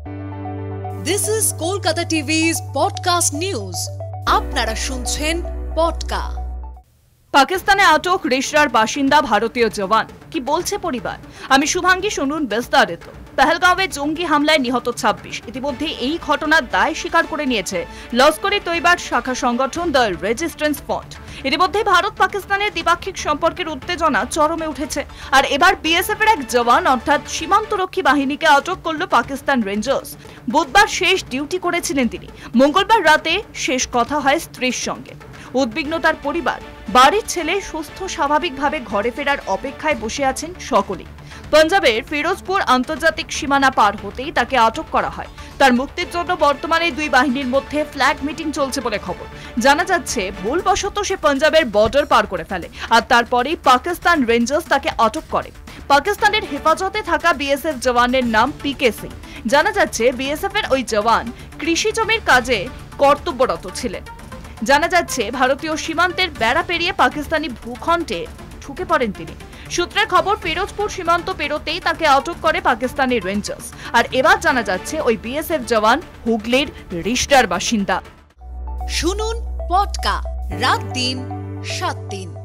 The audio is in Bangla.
This is Kolkata TV's podcast news. আপনারা শুনছেন পডকা। পাকিস্তানে আটক রিশরার বাসিন্দা ভারতীয় জওয়ান কি বলছে পরিবার, আমি শুভাঙ্গী, শুনুন বিস্তারিত। পেহেলগাঁওয়ে জঙ্গি হামলায় নিহত 26। ইতিমধ্যে এই ঘটনার দায় স্বীকার করে নিয়েছে লস্কর-ই-তৈবার শাখা সংগঠন দ্য রেজিস্ট্যান্স ফ্রন্ট। ইতিমধ্যে ভারত পাকিস্তানের দ্বিপাক্ষিক সম্পর্কের উত্তেজনা চরমে উঠেছে, আর এবার বিএসএফ এর এক জওয়ান অর্থাৎ সীমান্তরক্ষী বাহিনীকে আটক করল পাকিস্তান রেঞ্জার্স। বুধবার শেষ ডিউটি করেছিলেন তিনি। মঙ্গলবার রাতে শেষ কথা হয় স্ত্রীর সঙ্গে। উদ্বিগ্নতার পরিবার, বাড়ির ছেলে সুস্থ স্বাভাবিকভাবে ঘরে ফেরার অপেক্ষায় বসে আছেন সকলেই। পাঞ্জাবের ফিরোজপুর আন্তর্জাতিক সীমানা পার হতেই তাকে আটক করা হয়। তার মুক্তির জন্য বর্তমানে দুই বাহিনীর মধ্যে ফ্ল্যাগ মিটিং চলছে বলে খবর। জানা যাচ্ছে ভুলবশত সে পাঞ্জাবের বর্ডার পার করে ফেলে, আর তারপরেই পাকিস্তান রেঞ্জার্স তাকে আটক করে। পাকিস্তানের হেফাজতে থাকা বিএসএফ জওয়ানের নাম পিকে সিং। জানা যাচ্ছে বিএসএফ এর ওই জওয়ান কৃষি জমির কাজে কর্তব্যরত ছিলেন। জানা যাচ্ছে ভারতীয় সীমান্তের বেড়া পেরিয়ে পাকিস্তানি ভূখণ্ডে ঢুকে পড়েন তিনি। সূত্রের খবর, ফিরোজপুর সীমান্ত পেরোতেই তাকে আটক করে পাকিস্তানি রেঞ্জার্স। আর এবার জানা যাচ্ছে ওই বিএসএফ জওয়ান হুগলির রিশরার বাসিন্দা। শুনুন পডকা, রাত দিন 7 দিন।